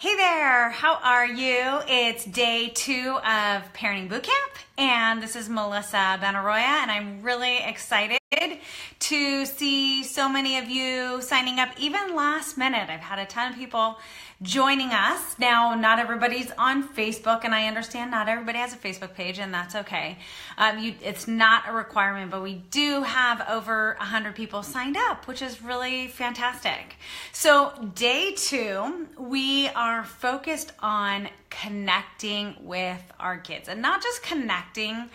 Hey there, how are you? It's day 2 of Parenting Bootcamp, and this is Melissa Benaroya, and I'm really excited to see so many of you signing up, even last minute. I've had a ton of people joining us. Now, not everybody's on Facebook, and I understand not everybody has a Facebook page, and that's okay. It's not a requirement, but we do have over 100 people signed up, which is really fantastic. So day 2, we are focused on connecting with our kids, and not just connecting,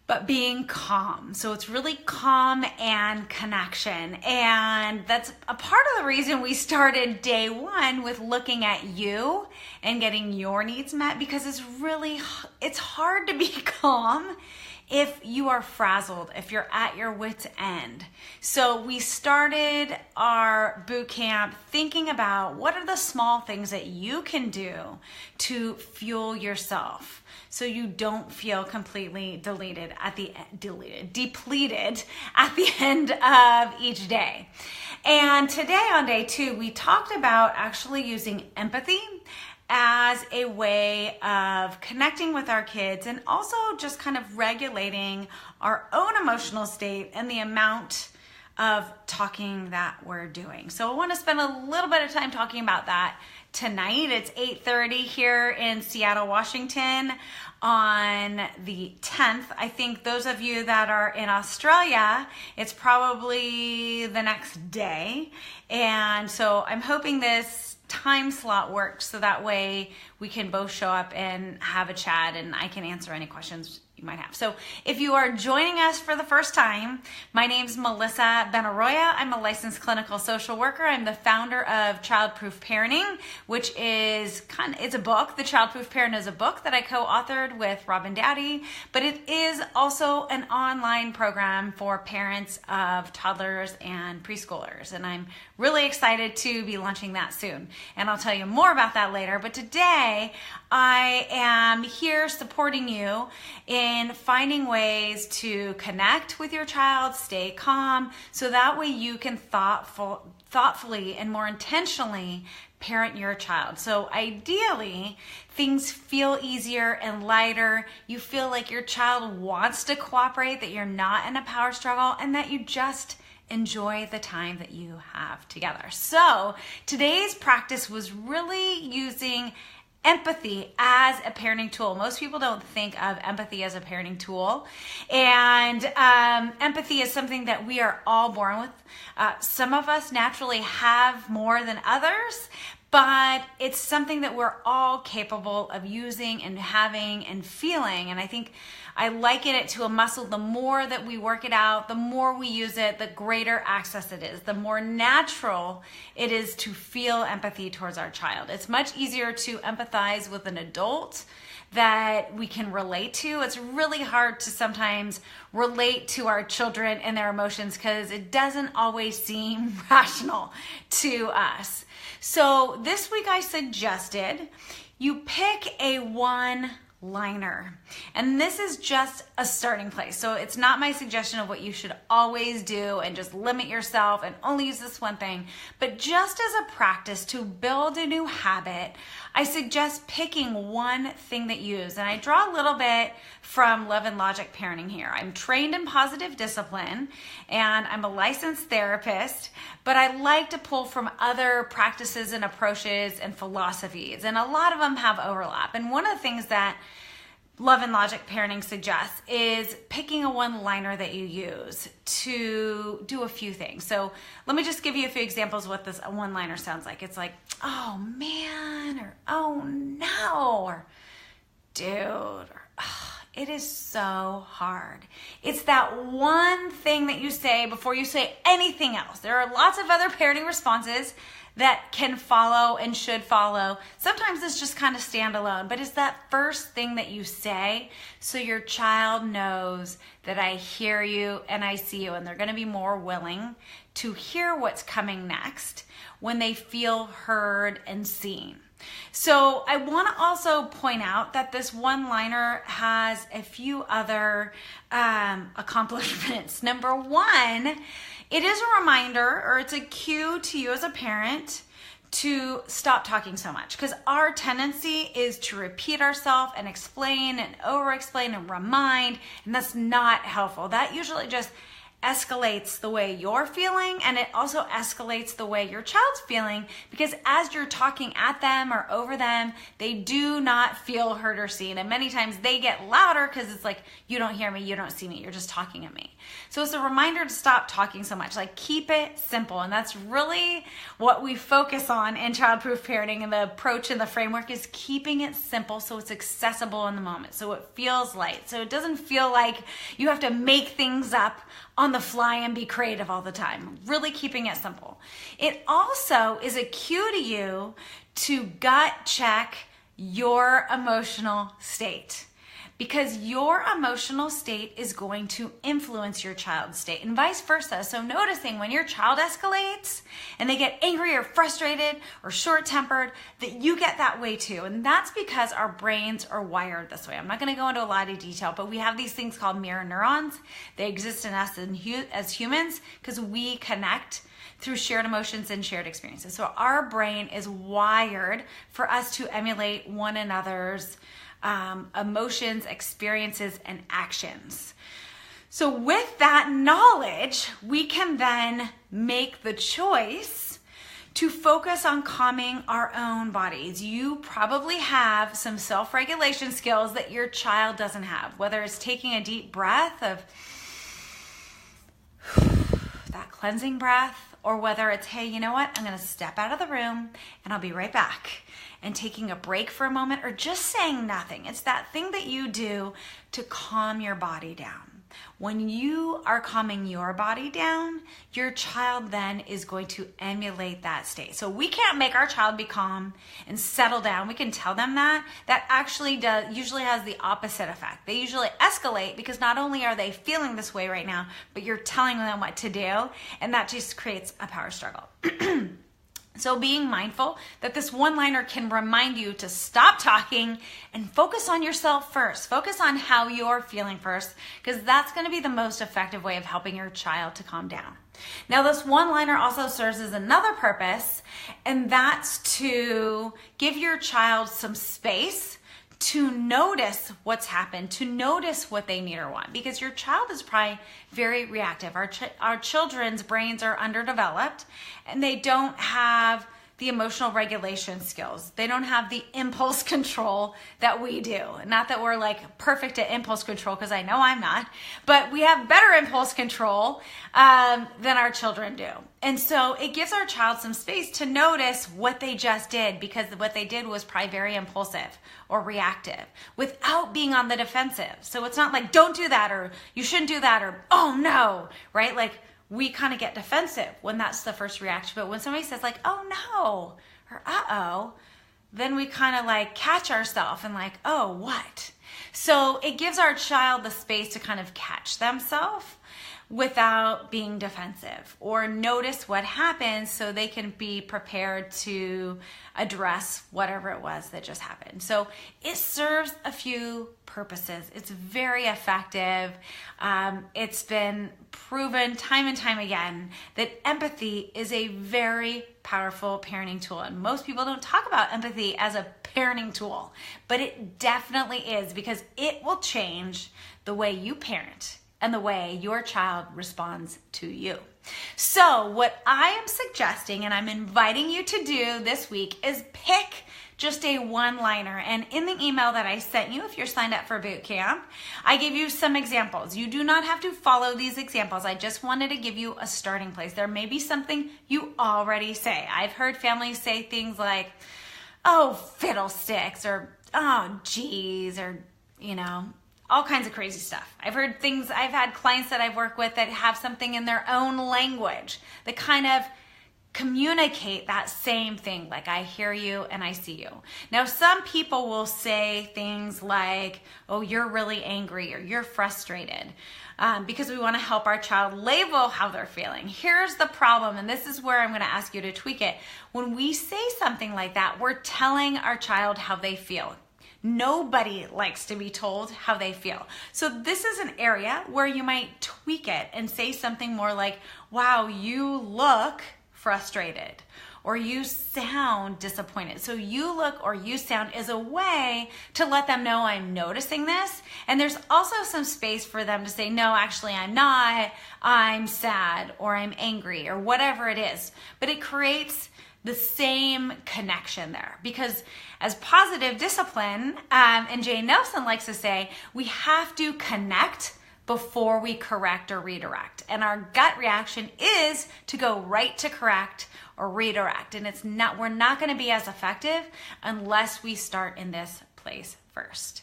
but being calm. So it's really calm and connection. And that's a part of the reason we started day 1 with looking at you and getting your needs met, because it's hard to be calm if you are frazzled, if you're at your wit's end. So we started our boot camp thinking about what are the small things that you can do to fuel yourself so you don't feel completely depleted at the end of each day. And today on day 2, we talked about actually using empathy as a way of connecting with our kids and also just kind of regulating our own emotional state and the amount of talking that we're doing. So I want to spend a little bit of time talking about that tonight. It's 8:30 here in Seattle, Washington on the 10th. I think those of you that are in Australia, it's probably the next day. And so I'm hoping this time slot works so that way we can both show up and have a chat and I can answer any questions you might have. So if you are joining us for the first time, my name's Melissa Benaroya. I'm a licensed clinical social worker. I'm the founder of Childproof Parenting, which is it's a book. The Childproof Parent is a book that I co-authored with Robin Dowdy, but it is also an online program for parents of toddlers and preschoolers. And I'm really excited to be launching that soon. And I'll tell you more about that later. But today I am here supporting you in finding ways to connect with your child, stay calm, so that way you can thoughtfully and more intentionally parent your child. So ideally, things feel easier and lighter. You feel like your child wants to cooperate, that you're not in a power struggle, and that you just enjoy the time that you have together. So today's practice was really using empathy as a parenting tool. Most people don't think of empathy as a parenting tool. And empathy is something that we are all born with. Some of us naturally have more than others, but it's something that we're all capable of using and having and feeling. And I think I liken it to a muscle. The more that we work it out, the more we use it, the greater access it is, the more natural it is to feel empathy towards our child. It's much easier to empathize with an adult that we can relate to. It's really hard to sometimes relate to our children and their emotions because it doesn't always seem rational to us. So this week I suggested you pick a one-liner. And this is just a starting place. So it's not my suggestion of what you should always do and just limit yourself and only use this one thing. But just as a practice to build a new habit, I suggest picking one thing that you use. And I draw a little bit from Love and Logic Parenting here. I'm trained in positive discipline and I'm a licensed therapist, but I like to pull from other practices and approaches and philosophies. And a lot of them have overlap. And one of the things that Love and Logic Parenting suggests is picking a one-liner that you use to do a few things. So let me just give you a few examples of what this one-liner sounds like. It's like, oh man, or oh no, or dude, or oh, it is so hard. It's that one thing that you say before you say anything else. There are lots of other parenting responses that can follow and should follow. Sometimes it's just kind of standalone, but it's that first thing that you say so your child knows that I hear you and I see you, and they're going to be more willing to hear what's coming next when they feel heard and seen. So I want to also point out that this one-liner has a few other accomplishments. Number one, it is a reminder, or it's a cue to you as a parent to stop talking so much, because our tendency is to repeat ourselves and explain and over-explain and remind, and that's not helpful. That usually just escalates the way you're feeling, and it also escalates the way your child's feeling, because as you're talking at them or over them, they do not feel heard or seen, and many times they get louder because it's like, you don't hear me, you don't see me, you're just talking at me. So it's a reminder to stop talking so much, like keep it simple, and that's really what we focus on in childproof parenting, and the approach and the framework is keeping it simple so it's accessible in the moment, so it feels light, so it doesn't feel like you have to make things up on the fly and be creative all the time. Really keeping it simple. It also is a cue to you to gut check your emotional state, because your emotional state is going to influence your child's state and vice versa. So noticing when your child escalates and they get angry or frustrated or short-tempered, that you get that way too. And that's because our brains are wired this way. I'm not going to go into a lot of detail, but we have these things called mirror neurons. They exist in us as humans because we connect through shared emotions and shared experiences. So our brain is wired for us to emulate one another's emotions, experiences, and actions. So with that knowledge, we can then make the choice to focus on calming our own bodies. You probably have some self-regulation skills that your child doesn't have, whether it's taking a deep breath of that cleansing breath, or whether it's, hey, you know what? I'm going to step out of the room and I'll be right back, and taking a break for a moment, or just saying nothing. It's that thing that you do to calm your body down. When you are calming your body down, your child then is going to emulate that state. So we can't make our child be calm and settle down. We can tell them that. That actually usually has the opposite effect. They usually escalate because not only are they feeling this way right now, but you're telling them what to do, and that just creates a power struggle. So being mindful that this one-liner can remind you to stop talking and focus on yourself first. Focus on how you're feeling first, because that's going to be the most effective way of helping your child to calm down. Now, this one-liner also serves as another purpose, and that's to give your child some space to notice what's happened, to notice what they need or want, because your child is probably very reactive. Our children's brains are underdeveloped, and they don't have the emotional regulation skills. They don't have the impulse control that we do. Not that we're like perfect at impulse control, because I know I'm not, but we have better impulse control than our children do. And so it gives our child some space to notice what they just did, because what they did was probably very impulsive or reactive without being on the defensive. So it's not like, don't do that, or you shouldn't do that, or oh no, right? Like, we kind of get defensive when that's the first reaction. But when somebody says like, oh no, or uh-oh, then we kind of like catch ourselves and like, oh, what? So it gives our child the space to kind of catch themselves without being defensive, or notice what happens so they can be prepared to address whatever it was that just happened. So it serves a few purposes. It's very effective. It's been proven time and time again that empathy is a very powerful parenting tool. And most people don't talk about empathy as a parenting tool, but it definitely is, because it will change the way you parent and the way your child responds to you. So what I am suggesting, and I'm inviting you to do this week, is pick just a one-liner. And in the email that I sent you, if you're signed up for boot camp, I gave you some examples. You do not have to follow these examples. I just wanted to give you a starting place. There may be something you already say. I've heard families say things like, oh, fiddlesticks, or oh, geez, or, you know, all kinds of crazy stuff. I've had clients that I've worked with that have something in their own language that kind of communicate that same thing, like I hear you and I see you. Now, some people will say things like, oh, you're really angry, or you're frustrated, because we want to help our child label how they're feeling. Here's the problem, and this is where I'm going to ask you to tweak it. When we say something like that, we're telling our child how they feel. Nobody likes to be told how they feel. So this is an area where you might tweak it and say something more like, wow, you look frustrated, or you sound disappointed. So you look or you sound is a way to let them know I'm noticing this. And there's also some space for them to say, no, actually I'm not. I'm sad or I'm angry or whatever it is. But it creates the same connection there, because as positive discipline, and Jane Nelson likes to say, we have to connect before we correct or redirect. And our gut reaction is to go right to correct or redirect. And we're not going to be as effective unless we start in this place first.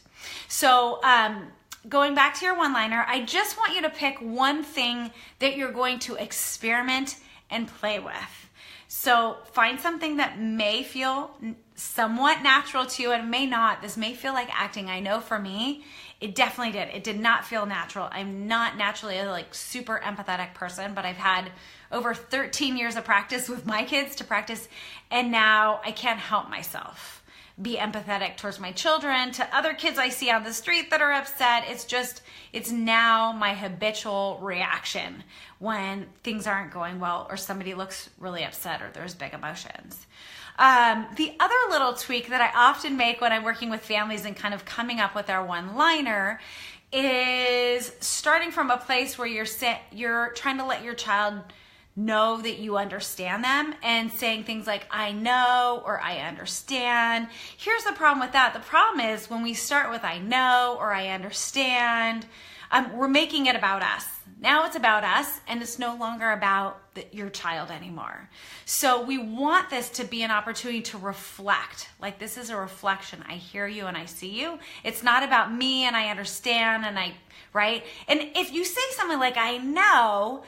So, going back to your one-liner, I just want you to pick one thing that you're going to experiment and play with. So find something that may feel somewhat natural to you and may not. This may feel like acting. I know for me, it definitely did. It did not feel natural. I'm not naturally a super empathetic person, but I've had over 13 years of practice with my kids to practice, and now I can't help myself be empathetic towards my children, to other kids I see on the street that are upset. It's now my habitual reaction when things aren't going well or somebody looks really upset or there's big emotions. The other little tweak that I often make when I'm working with families and kind of coming up with our one-liner is starting from a place where you're trying to let your child know that you understand them and saying things like, I know, or I understand. Here's the problem with that. The problem is when we start with I know or I understand, we're making it about us. Now it's about us, and it's no longer about your child anymore. So we want this to be an opportunity to reflect. Like, this is a reflection. I hear you and I see you. It's not about me and I understand right? And if you say something like, I know,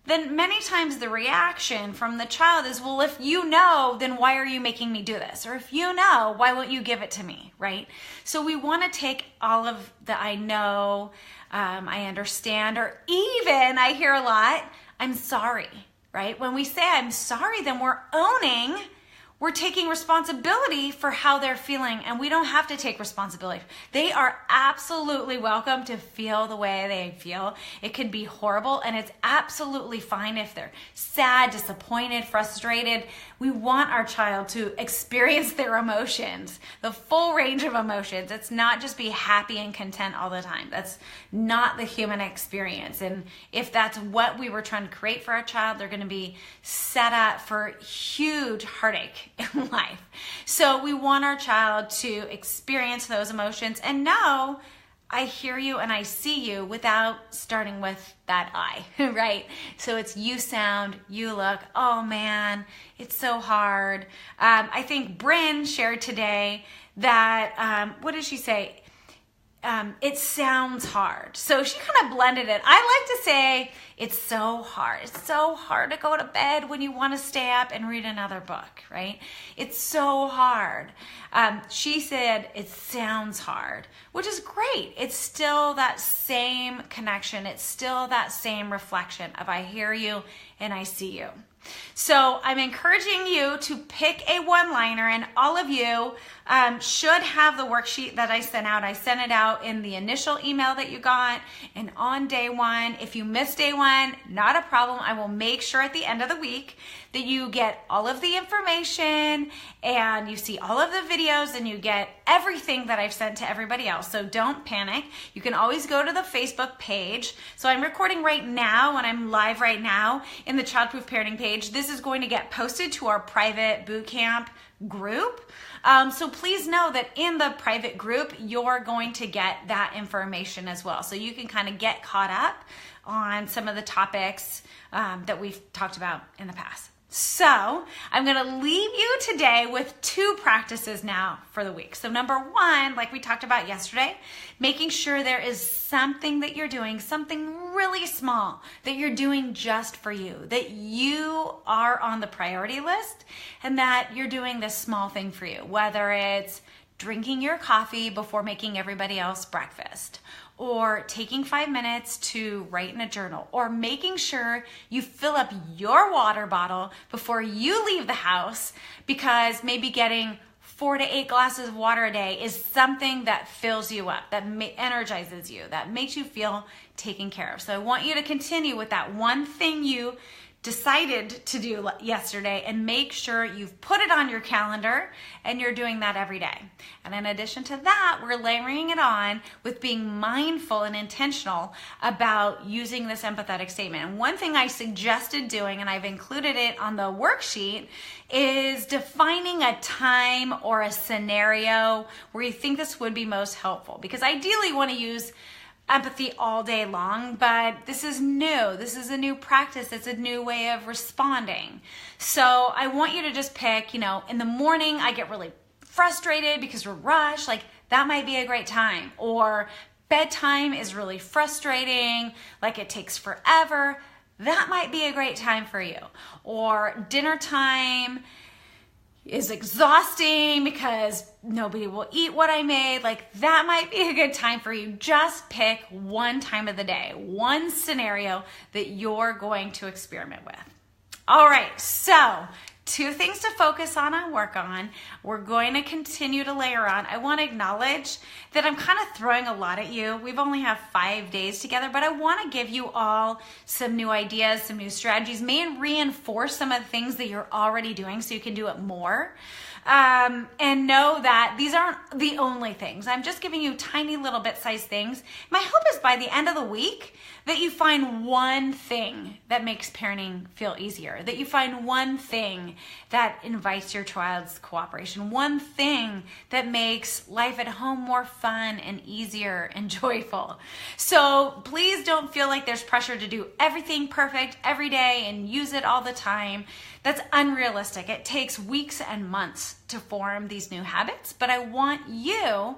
then many times the reaction from the child is, well, if you know, then why are you making me do this? Or if you know, why won't you give it to me, right? So we want to take all of the I know, I understand, or even, I hear a lot, I'm sorry, right? When we say I'm sorry, then we're taking responsibility for how they're feeling, and we don't have to take responsibility. They are absolutely welcome to feel the way they feel. It could be horrible, and it's absolutely fine if they're sad, disappointed, frustrated. We want our child to experience their emotions, the full range of emotions. It's not just be happy and content all the time. That's not the human experience. And if that's what we were trying to create for our child, they're going to be set up for huge heartache in life. So we want our child to experience those emotions and know, I hear you and I see you, without starting with that I, right? So it's you sound, you look, oh man, it's so hard. I think Bryn shared today that, what did she say? It sounds hard. So she kind of blended it. I like to say it's so hard. It's so hard to go to bed when you want to stay up and read another book, right? It's so hard. She said it sounds hard, which is great. It's still that same connection. It's still that same reflection of I hear you and I see you. So I'm encouraging you to pick a one-liner, and all of you should have the worksheet that I sent out. I sent it out in the initial email that you got and on day one. If you missed day one, not a problem. I will make sure at the end of the week that you get all of the information and you see all of the videos and you get everything that I've sent to everybody else. So don't panic. You can always go to the Facebook page. So I'm recording right now and I'm live right now in the Childproof Parenting page. This is going to get posted to our private bootcamp group. So please know that in the private group, you're going to get that information as well. So you can kind of get caught up on some of the topics that we've talked about in the past. So I'm going to leave you today with 2 practices now for the week. So number 1, like we talked about yesterday, making sure there is something that you're doing, something really small that you're doing just for you, that you are on the priority list and that you're doing this small thing for you, whether it's drinking your coffee before making everybody else breakfast, or taking 5 minutes to write in a journal, or making sure you fill up your water bottle before you leave the house, because maybe getting 4 to 8 glasses of water a day is something that fills you up, that energizes you, that makes you feel taken care of. So I want you to continue with that one thing you decided to do yesterday, and make sure you've put it on your calendar and you're doing that every day. And in addition to that, we're layering it on with being mindful and intentional about using this empathetic statement. And one thing I suggested doing, and I've included it on the worksheet, is defining a time or a scenario where you think this would be most helpful. Because ideally you want to use empathy all day long, but this is new. This is a new practice. It's a new way of responding. So I want you to just pick, in the morning I get really frustrated because we're rushed. Like, that might be a great time. Or bedtime is really frustrating, like it takes forever. That might be a great time for you. Or dinner time is exhausting because nobody will eat what I made. Like, that might be a good time for you. Just pick one time of the day, one scenario that you're going to experiment with. All right, so 2 things to focus on and work on. We're going to continue to layer on. I want to acknowledge that I'm kind of throwing a lot at you. We've only have 5 days together, but I want to give you all some new ideas, some new strategies, may reinforce some of the things that you're already doing so you can do it more. And know that these aren't the only things. I'm just giving you tiny little bit-sized things. My hope is by the end of the week that you find one thing that makes parenting feel easier, that you find one thing that invites your child's cooperation, one thing that makes life at home more fun and easier and joyful. So please don't feel like there's pressure to do everything perfect every day and use it all the time. That's unrealistic. It takes weeks and months to form these new habits, but I want you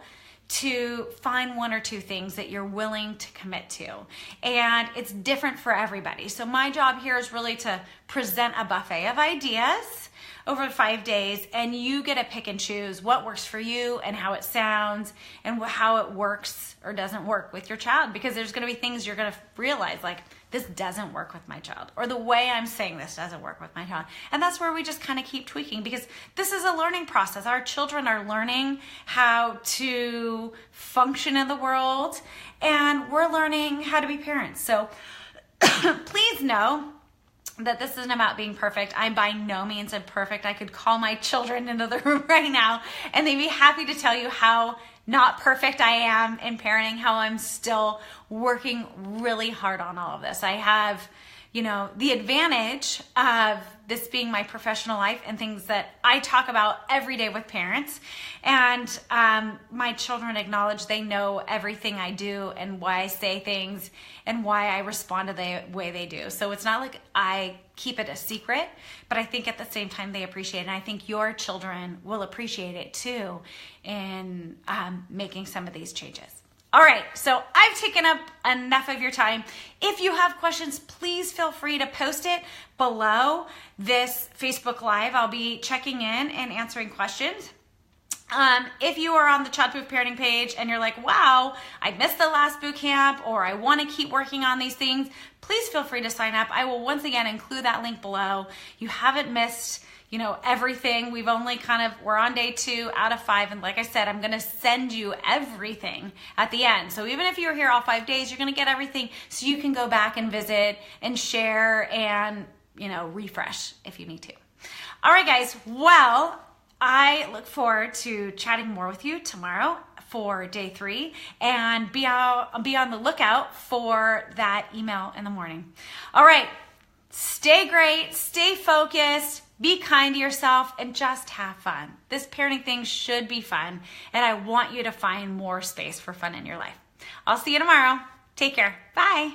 to find 1 or 2 things that you're willing to commit to. And it's different for everybody. So my job here is really to present a buffet of ideas over 5 days, and you get to pick and choose what works for you and how it sounds and how it works or doesn't work with your child, because there's going to be things you're going to realize, like, this doesn't work with my child, or the way I'm saying this doesn't work with my child. And that's where we just kind of keep tweaking, because this is a learning process. Our children are learning how to function in the world, and we're learning how to be parents. So please know that this isn't about being perfect. I'm by no means imperfect. I could call my children into the room right now and they'd be happy to tell you how not perfect I am in parenting, how I'm still working really hard on all of this. I have, the advantage of this being my professional life and things that I talk about every day with parents. And my children acknowledge they know everything I do and why I say things and why I respond to the way they do. So it's not like I keep it a secret, but I think at the same time they appreciate it. And I think your children will appreciate it too in making some of these changes. All right, so I've taken up enough of your time. If you have questions, please feel free to post it below this Facebook Live. I'll be checking in and answering questions. If you are on the Childproof Parenting page and you're like, wow, I missed the last boot camp, or I want to keep working on these things, please feel free to sign up. I will once again include that link below. You haven't missed everything. We're on day 2 out of 5. And like I said, I'm going to send you everything at the end. So even if you're here all 5 days, you're going to get everything so you can go back and visit and share and, refresh if you need to. All right, guys. Well, I look forward to chatting more with you tomorrow for day 3, and be on the lookout for that email in the morning. All right. Stay great. Stay focused. Be kind to yourself and just have fun. This parenting thing should be fun, and I want you to find more space for fun in your life. I'll see you tomorrow. Take care. Bye.